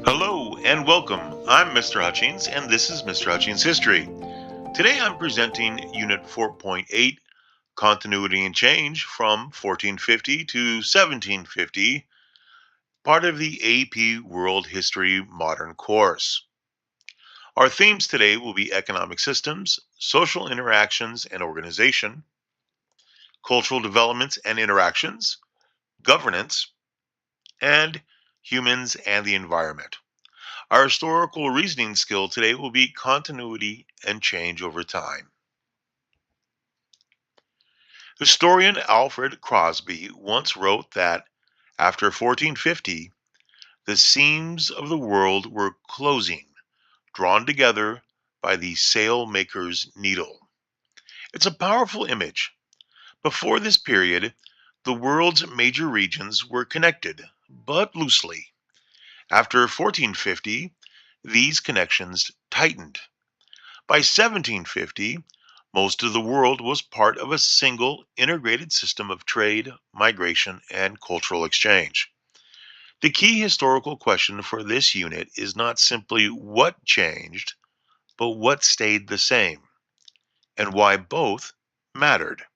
Hello and welcome. I'm Mr. Hutchings, and this is Mr. Hutchings History. Today I'm presenting Unit 4.8 Continuity and Change from 1450 to 1750, part of the AP World History Modern course. Our themes today will be economic systems, social interactions and organization, cultural developments and interactions, governance, and humans and the environment. Our historical reasoning skill today will be continuity and change over time. Historian Alfred Crosby once wrote that after 1450, the seams of the world were closing, drawn together by the sailmaker's needle. It's a powerful image. Before this period, the world's major regions were connected, but loosely. After 1450, these connections tightened. By 1750, most of the world was part of a single integrated system of trade, migration, and cultural exchange. The key historical question for this unit is not simply what changed, but what stayed the same, and why both mattered.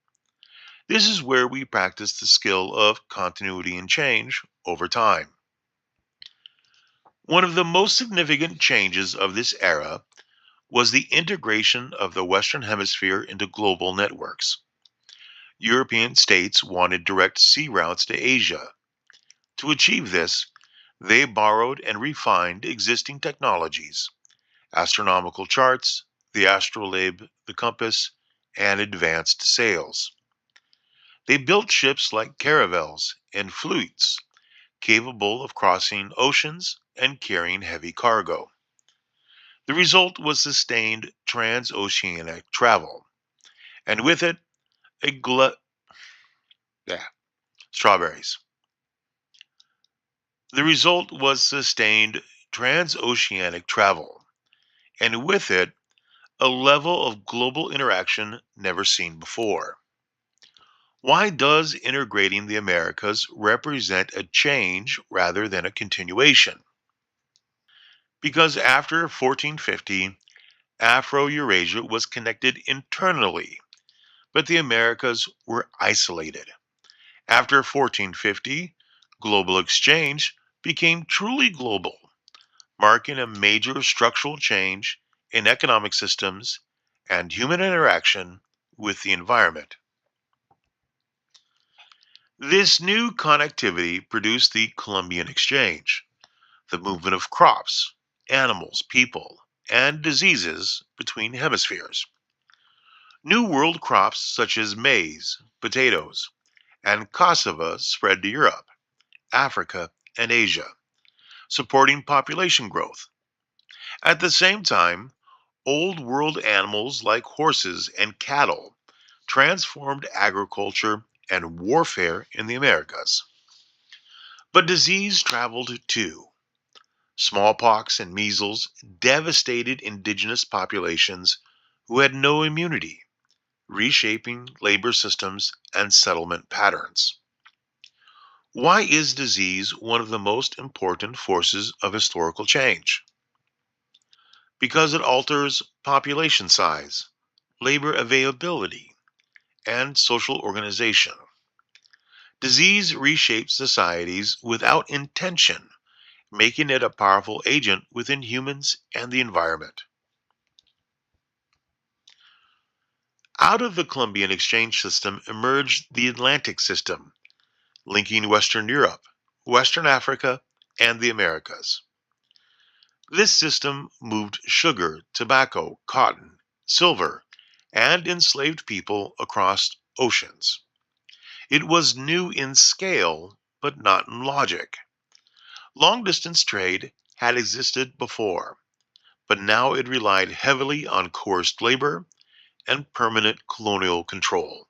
This is where we practice the skill of continuity and change over time. One of the most significant changes of this era was the integration of the Western Hemisphere into global networks. European states wanted direct sea routes to Asia. To achieve this, they borrowed and refined existing technologies, astronomical charts, the astrolabe, the compass, and advanced sails. They built ships like caravels and fleets, capable of crossing oceans and carrying heavy cargo. The result was sustained transoceanic travel, and with it, a yeah, strawberries. The result was sustained transoceanic travel, and with it, a level of global interaction never seen before. Why does integrating the Americas represent a change rather than a continuation? Because after 1450, Afro Eurasia was connected internally, but the Americas were isolated. After 1450, global exchange became truly global, marking a major structural change in economic systems and human interaction with the environment. This new connectivity produced the Columbian Exchange, the movement of crops, animals, people, and diseases between hemispheres. New world crops such as maize, potatoes, and cassava spread to Europe, Africa, and Asia, supporting population growth. At the same time, old world animals like horses and cattle transformed agriculture and warfare in the Americas. But disease traveled too. Smallpox and measles devastated indigenous populations who had no immunity, reshaping labor systems and settlement patterns. Why is disease one of the most important forces of historical change? Because it alters population size, labor availability, and social organization. Disease reshapes societies without intention, making it a powerful agent within humans and the environment. Out of the Columbian Exchange system emerged the Atlantic system, linking Western Europe, Western Africa, and the Americas. This system moved sugar, tobacco, cotton, silver, and enslaved people across oceans. It was new in scale, but not in logic. Long distance trade had existed before, but now it relied heavily on coerced labor and permanent colonial control.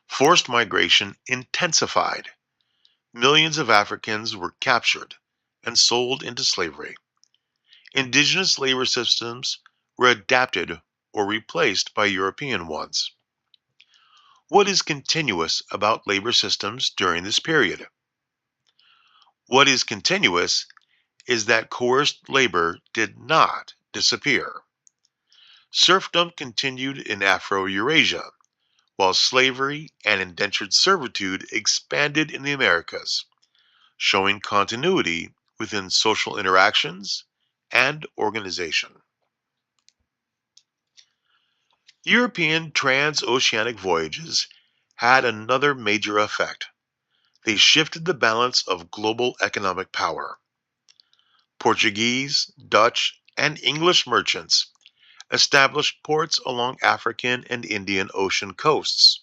Forced migration intensified. Millions of Africans were captured and sold into slavery. Indigenous labor systems were adapted or replaced by European ones. What is continuous about labor systems during this period? What is continuous is that coerced labor did not disappear. Serfdom continued in Afro-Eurasia, while slavery and indentured servitude expanded in the Americas, showing continuity within social interactions and organization. European transoceanic voyages had another major effect. They shifted the balance of global economic power. Portuguese, Dutch, and English merchants established ports along African and Indian Ocean coasts,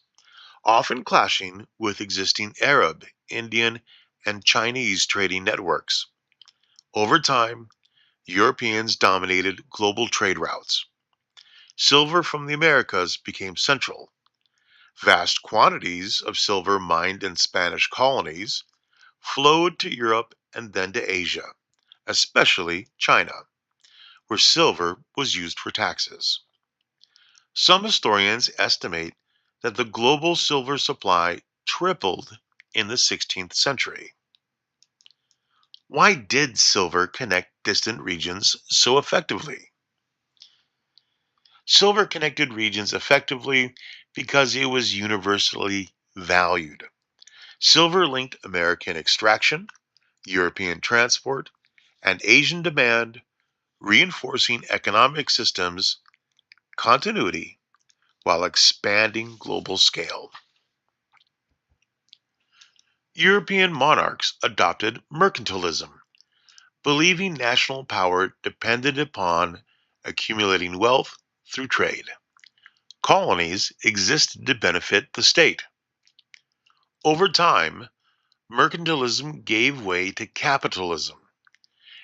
often clashing with existing Arab, Indian, and Chinese trading networks. Over time, Europeans dominated global trade routes. Silver from the Americas became central. Vast quantities of silver mined in Spanish colonies flowed to Europe and then to Asia, especially China, where silver was used for taxes. Some historians estimate that the global silver supply tripled in the 16th century. Why did silver connect distant regions so effectively? Silver connected regions effectively because it was universally valued. Silver linked American extraction, European transport, and Asian demand, reinforcing economic systems continuity while expanding global scale. European monarchs adopted mercantilism, believing national power depended upon accumulating wealth through trade. Colonies existed to benefit the state. Over time, mercantilism gave way to capitalism.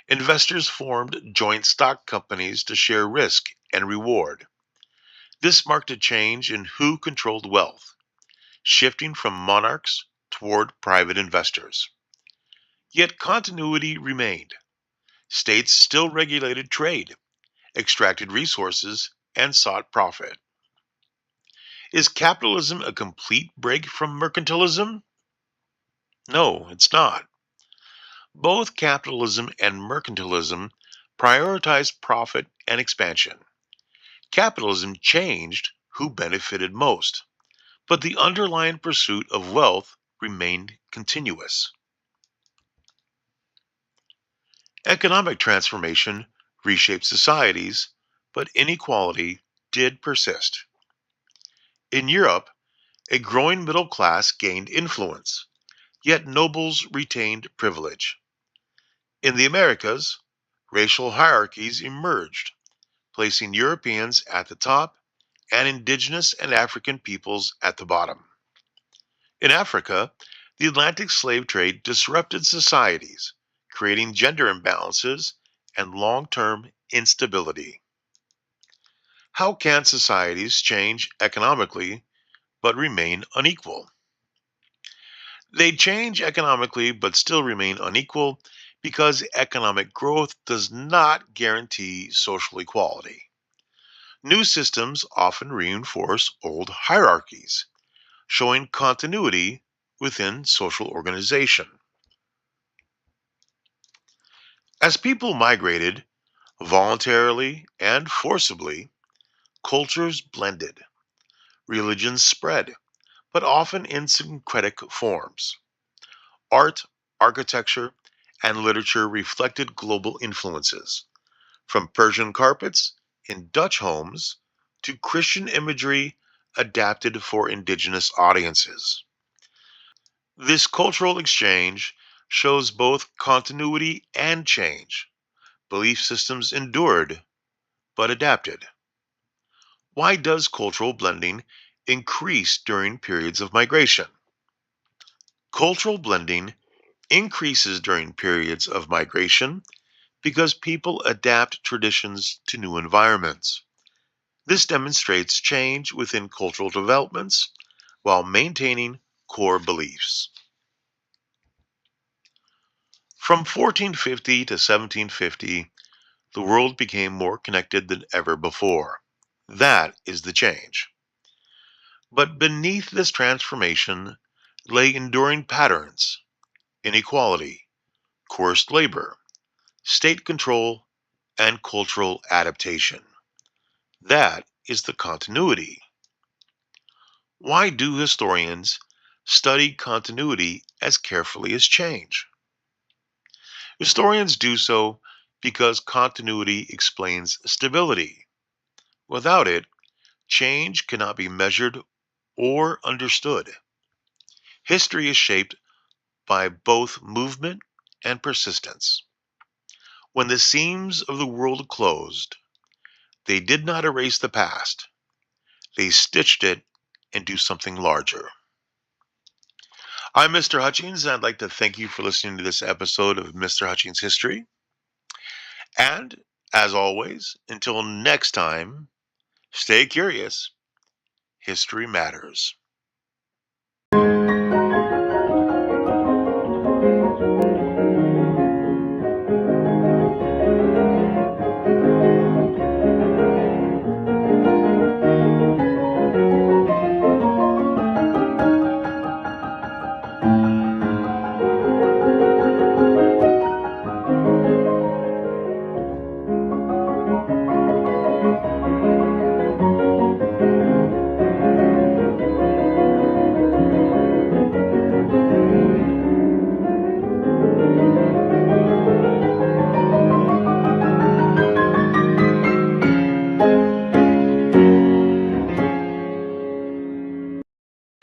Investors formed joint stock companies to share risk and reward. This marked a change in who controlled wealth, shifting from monarchs toward private investors. Yet continuity remained. States still regulated trade, extracted resources, and sought profit. Is capitalism a complete break from mercantilism? No, it's not. Both capitalism and mercantilism prioritize profit and expansion. Capitalism changed who benefited most, but the underlying pursuit of wealth remained continuous. Economic transformation reshaped societies, but inequality did persist. In Europe, a growing middle class gained influence, yet nobles retained privilege. In the Americas, racial hierarchies emerged, placing Europeans at the top and indigenous and African peoples at the bottom. In Africa, the Atlantic slave trade disrupted societies, creating gender imbalances and long term instability. How can societies change economically but remain unequal? They change economically but still remain unequal because economic growth does not guarantee social equality. New systems often reinforce old hierarchies, showing continuity within social organization. As people migrated, voluntarily and forcibly, cultures blended, religions spread, but often in syncretic forms. Art, architecture, and literature reflected global influences, from Persian carpets in Dutch homes to Christian imagery adapted for indigenous audiences. This cultural exchange shows both continuity and change. Belief systems endured but adapted. Why does cultural blending increase during periods of migration? Cultural blending increases during periods of migration because people adapt traditions to new environments. This demonstrates change within cultural developments while maintaining core beliefs. From 1450 to 1750, the world became more connected than ever before. That is the change. But beneath this transformation lay enduring patterns, inequality, coerced labor, state control, and cultural adaptation. That is the continuity. Why do historians study continuity as carefully as change? Historians do so because continuity explains stability. Without it, change cannot be measured or understood. History is shaped by both movement and persistence. When the seams of the world closed, they did not erase the past, they stitched it into something larger. I'm Mr. Hutchings, and I'd like to thank you for listening to this episode of Mr. Hutchings History. And as always, until next time, stay curious. History matters.